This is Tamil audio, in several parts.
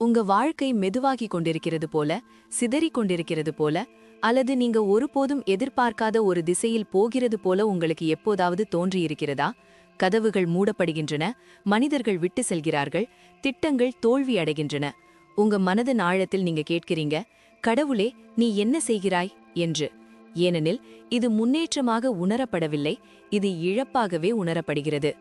உங்க வாழ்க்கை மெதுவாகிக் கொண்டிருக்கிறது போல, சிதறிக் கொண்டிருக்கிறது போல, அல்லது நீங்க ஒருபோதும் எதிர்பார்க்காத ஒரு திசையில் போகிறது போல உங்களுக்கு எப்போதாவது தோன்றியிருக்கிறதா? கதவுகள் மூடப்படுகின்றன, மனிதர்கள் விட்டு செல்கிறார்கள், திட்டங்கள் தோல்வி அடைகின்றன. உங்க மனதின் ஆழத்தில் நீங்க கேட்கிறீங்க, கடவுளே, நீ என்ன செய்கிறாய் என்று. ஏனெனில் இது முன்னேற்றமாக உணரப்படவில்லை, இது இழப்பாகவே உணரப்படுகிறது.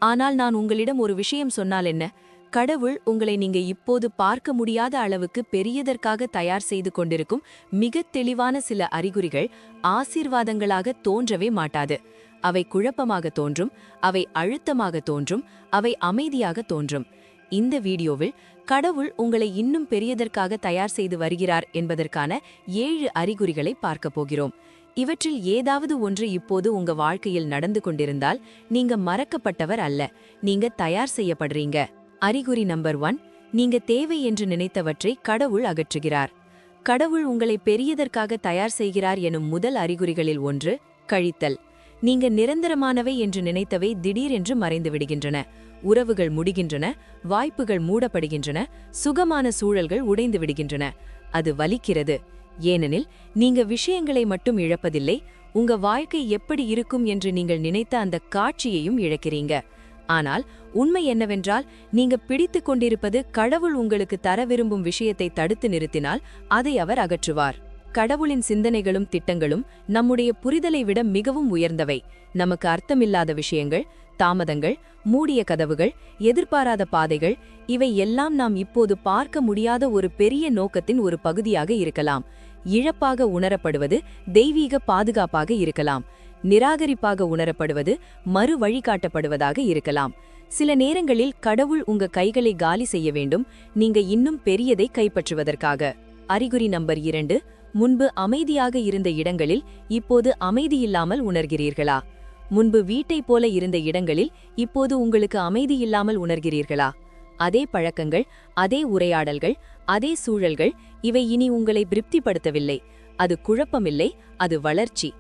ஆனால் நான் உங்களிடம் ஒரு விஷயம் சொன்னால் என்ன? கடவுள் உங்களை நீங்க இப்போது பார்க்க முடியாத அளவுக்கு பெரியதற்காக தயார் செய்து கொண்டிருக்கும் மிகத் தெளிவான சில அறிகுறிகள் ஆசீர்வாதங்களாக தோன்றவே மாட்டாது. அவை குழப்பமாக தோன்றும், அவை அழுத்தமாக தோன்றும், அவை அமைதியாக தோன்றும். இந்த வீடியோவில் கடவுள் உங்களை இன்னும் பெரியதற்காக தயார் செய்து வருகிறார் என்பதற்கான 7 அறிகுறிகளை பார்க்க போகிறோம். இவற்றில் ஏதாவது ஒன்று இப்போது உங்க வாழ்க்கையில் நடந்து கொண்டிருந்தால் நீங்க மறக்கப்பட்டவர் அல்ல, நீங்க தயார் செய்யப்படுறீங்க. அறிகுறி நம்பர் 1, நீங்க தேவை என்று நினைத்தவற்றை கடவுள் அகற்றுகிறார். கடவுள் உங்களை பெரியதற்காக தயார் செய்கிறார் எனும் முதல் அறிகுறிகளில் ஒன்று கழித்தல். நீங்க நிரந்தரமானவை என்று நினைத்தவை திடீரென்று மறைந்து விடுகின்றன. உறவுகள் முடிகின்றன, வாய்ப்புகள் மூடப்படுகின்றன, சுகமான சூழல்கள் உடைந்து விடுகின்றன. அது வலிக்கிறது. ஏனெனில் நீங்க விஷயங்களை மட்டும் இழப்பதில்லை, உங்க வாழ்க்கை எப்படி இருக்கும் என்று நீங்கள் நினைத்த அந்த காட்சியையும் இழக்கிறீங்க. ஆனால் உண்மை என்னவென்றால், நீங்க பிடித்து கொண்டிருப்பது கடவுள் உங்களுக்கு தர விரும்பும் விஷயத்தை தடுத்து நிறுத்தினால் அதை அவர் அகற்றுவார். கடவுளின் சிந்தனைகளும் திட்டங்களும் நம்முடைய புரிதலை விட மிகவும் உயர்ந்தவை. நமக்கு அர்த்தமில்லாத விஷயங்கள், தாமதங்கள், மூடிய கதவுகள், எதிர்பாராத பாதைகள், இவை எல்லாம் நாம் இப்போது பார்க்க முடியாத ஒரு பெரிய நோக்கத்தின் ஒரு பகுதியாக இருக்கலாம். இழப்பாக உணரப்படுவது தெய்வீக பாதுகாப்பாக இருக்கலாம். நிராகரிப்பாக உணரப்படுவது மறு வழிகாட்டப்படுவதாக இருக்கலாம். சில நேரங்களில் கடவுள் உங்க கைகளை காலி செய்ய வேண்டும், நீங்க இன்னும் பெரியதை கைப்பற்றுவதற்காக. அறிகுறி நம்பர் 2, முன்பு அமைதியாக இருந்த இடங்களில் இப்போது அமைதியில்லாமல் உணர்கிறீர்களா? முன்பு வீட்டைப் போல இருந்த இடங்களில் இப்போது உங்களுக்கு அமைதியில்லாமல் உணர்கிறீர்களா? அதே பழக்கங்கள், அதே உரையாடல்கள், அதே சூழல்கள், இவை இனி உங்களை திருப்திப்படுத்தவில்லை. அது குழப்பமில்லை, அது வளர்ச்சி.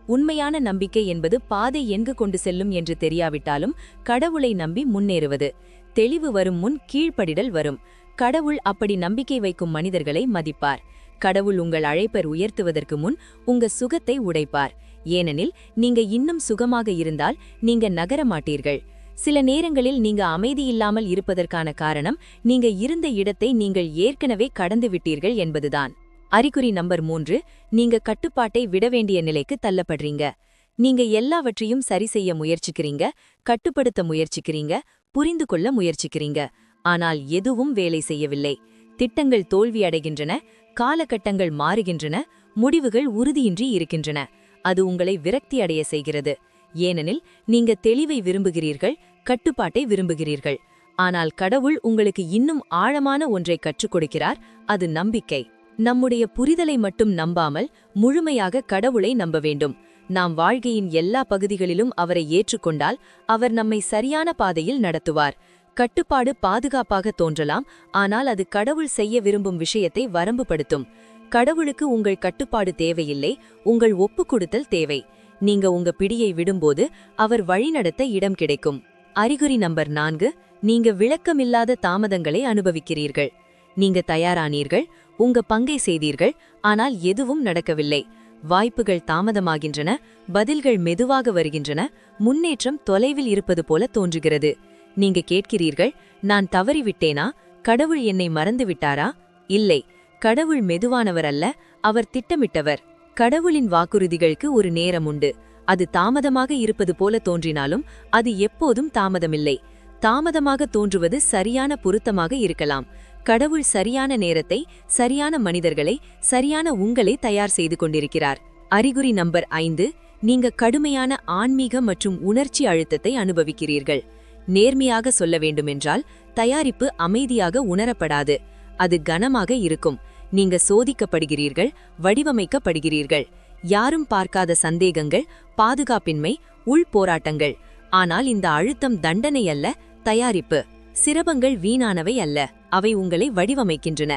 உண்மையான நம்பிக்கை என்பது பாதை எங்கு கொண்டு செல்லும் என்று தெரியாவிட்டாலும் கடவுளை நம்பி முன்னேறுவது. தெளிவு வரும் முன் கீழ்ப்படிதல் வரும். கடவுள் அப்படி நம்பிக்கை வைக்கும் மனிதர்களை மதிப்பார். கடவுள் உங்கள் அழைப்பை உயர்த்துவதற்கு முன் உங்க சுகத்தை உடைப்பார். ஏனெனில் நீங்க இன்னும் சுகமாக இருந்தால் நீங்க நகர மாட்டீர்கள். சில நேரங்களில் நீங்க அமைதியில்லாமல் இருப்பதற்கான காரணம் நீங்க இருந்த இடத்தை நீங்கள் ஏற்கனவே கடந்து விட்டீர்கள் என்பதுதான். அறிகுறி நம்பர் 3, நீங்க கட்டுப்பாட்டை விட வேண்டிய நிலைக்கு தள்ளப்படுறீங்க. நீங்க எல்லாவற்றையும் சரி செய்ய முயற்சிக்கிறீங்க, கட்டுப்படுத்த முயற்சிக்கிறீங்க, புரிந்து கொள்ள முயற்சிக்கிறீங்க. ஆனால் எதுவும் வேலை செய்யவில்லை. திட்டங்கள் தோல்வியடைகின்றன, காலகட்டங்கள் மாறுகின்றன, முடிவுகள் உறுதியின்றி இருக்கின்றன. அது உங்களை விரக்தி அடைய செய்கிறது. ஏனெனில் நீங்க தெளிவை விரும்புகிறீர்கள், கட்டுப்பாட்டை விரும்புகிறீர்கள். ஆனால் கடவுள் உங்களுக்கு இன்னும் ஆழமான ஒன்றை கற்றுக் கொடுக்கிறார், அது நம்பிக்கை. நம்முடைய புரிதலை மட்டும் நம்பாமல் முழுமையாக கடவுளை நம்ப வேண்டும். நாம் வாழ்க்கையின் எல்லா பகுதிகளிலும் அவரை ஏற்றுக்கொண்டால் அவர் நம்மை சரியான பாதையில் நடத்துவார். கட்டுப்பாடு பாதுகாப்பாக தோன்றலாம், ஆனால் அது கடவுள் செய்ய விரும்பும் விஷயத்தை வரம்புபடுத்தும். கடவுளுக்கு உங்கள் கட்டுப்பாடு தேவையில்லை, உங்கள் ஒப்புக்கொடுத்தல் தேவை. நீங்க உங்க பிடியை விடும்போது அவர் வழிநடத்த இடம் கிடைக்கும். அறிகுறி நம்பர் 4, நீங்க விளக்கமில்லாத தாமதங்களை அனுபவிக்கிறீர்கள். நீங்க தயாரானீர்கள், உங்க பங்கை செய்தீர்கள், ஆனால் எதுவும் நடக்கவில்லை. வாய்ப்புகள் தாமதமாகின்றன, பதில்கள் மெதுவாக வருகின்றன, முன்னேற்றம் தொலைவில் இருப்பது போல தோன்றுகிறது. நீங்க கேட்கிறீர்கள், நான் தவறிவிட்டேனா? கடவுள் என்னை மறந்துவிட்டாரா? இல்லை, கடவுள் மெதுவானவர் அல்ல, அவர் திட்டமிட்டவர். கடவுளின் வாக்குறுதிகளுக்கு ஒரு நேரம் உண்டு. அது தாமதமாக இருப்பது போல தோன்றினாலும் அது எப்போதும் தாமதமில்லை. தாமதமாக தோன்றுவது சரியான பொருத்தமாக இருக்கலாம். கடவுள் சரியான நேரத்தை, சரியான மனிதர்களை, சரியான உங்களை தயார் செய்து கொண்டிருக்கிறார். அறிகுறி நம்பர் 5, நீங்க கடுமையான ஆன்மீக மற்றும் உணர்ச்சி அழுத்தத்தை அனுபவிக்கிறீர்கள். நேர்மையாக சொல்ல வேண்டுமென்றால் தயாரிப்பு அமைதியாக உணரப்படாது, அது கனமாக இருக்கும். நீங்க சோதிக்கப்படுகிறீர்கள், வடிவமைக்கப்படுகிறீர்கள். யாரும் பார்க்காத சந்தேகங்கள், பாதுகாப்பின்மை, உள் போராட்டங்கள். ஆனால் இந்த அழுத்தம் தண்டனை அல்ல, தயாரிப்பு. சிரமங்கள் வீணானவை அல்ல, அவை உங்களை வடிவமைக்கின்றன.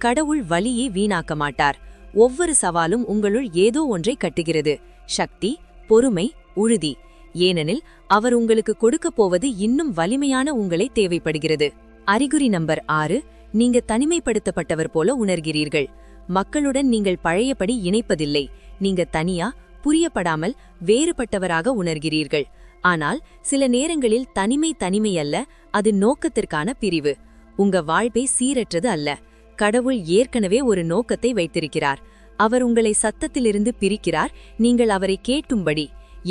கடவுள் வலியை வீணாக்க மாட்டார். ஒவ்வொரு சவாலும் உங்களுள் ஏதோ ஒன்றை கட்டுகிறது. சக்தி, பொறுமை, உறுதி. ஏனெனில் அவர் உங்களுக்கு கொடுக்கப் போவது இன்னும் வலிமையான உங்களை தேவைப்படுகிறது. அறிகுறி நம்பர் 6, நீங்க தனிமைப்படுத்தப்பட்டவர் போல உணர்கிறீர்கள். மக்களுடன் நீங்கள் பழையபடி இணைப்பதில்லை. நீங்க தனியா, புரியப்படாமல், வேறுபட்டவராக உணர்கிறீர்கள். ஆனால் சில நேரங்களில் தனிமை அல்ல, அது நோக்கத்திற்கான பிரிவு. உங்க வாழ்க்கை சீரற்றது அல்ல. கடவுள் ஏற்கனவே ஒரு நோக்கத்தை வைத்திருக்கிறார். அவர் உங்களை சத்தத்திலிருந்து பிரிக்கிறார், நீங்கள் அவரை கேட்கும்படி.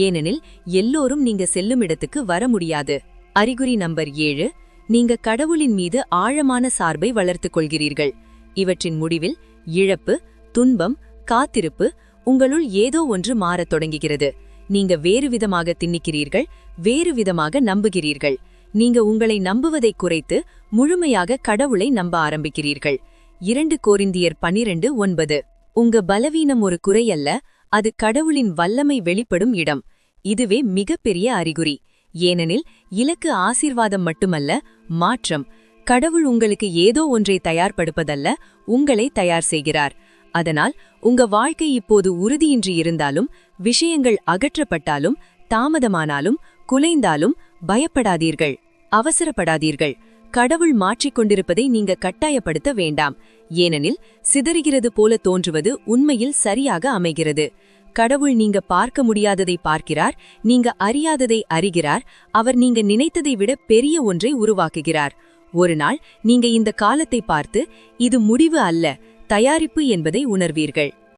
ஏனெனில் எல்லோரும் நீங்க செல்லும் இடத்துக்கு வர முடியாது. அறிகுறி நம்பர் 7, நீங்க கடவுளின் மீது ஆழமான சார்பை வளர்த்துக் கொள்கிறீர்கள். இவற்றின் முடிவில் இழப்பு, துன்பம், காத்திருப்பு, உங்களுள் ஏதோ ஒன்று மாறத் தொடங்குகிறது. நீங்க வேறு விதமாக திணிக்கிறீர்கள், வேறு விதமாக நம்புகிறீர்கள். நீங்க உங்களை நம்புவதை குறைத்து முழுமையாக கடவுளை நம்ப ஆரம்பிக்கிறீர்கள். 2 கொரிந்தியர் 12:9. உங்க பலவீனம் ஒரு குறையல்ல, அது கடவுளின் வல்லமை வெளிப்படும் இடம். இதுவே மிகப்பெரிய அறிகுறி. ஏனெனில் இலக்கு ஆசீர்வாதம் மட்டுமல்ல, மாற்றம். கடவுள் உங்களுக்கு ஏதோ ஒன்றை தயார்படுப்பதல்ல, உங்களை தயார் செய்கிறார். அதனால் உங்க வாழ்க்கை இப்போது உறுதியின்றி இருந்தாலும், விஷயங்கள் அகற்றப்பட்டாலும், தாமதமானாலும், குலைந்தாலும் பயப்படாதீர்கள், அவசரப்படாதீர்கள். கடவுள் மாற்றிக்கொண்டிருப்பதை நீங்க கட்டாயப்படுத்த வேண்டாம். ஏனெனில் சிதறுகிறது போல தோன்றுவது உண்மையில் சரியாக அமைகிறது. கடவுள் நீங்க பார்க்க முடியாததை பார்க்கிறார், நீங்க அறியாததை அறிகிறார். அவர் நீங்க நினைத்ததை விட பெரிய ஒன்றை உருவாக்குகிறார். ஒரு நாள் நீங்க இந்த காலத்தை பார்த்து, இது முடிவு அல்ல, தயாரிப்பு என்பதை உணர்வீர்கள்.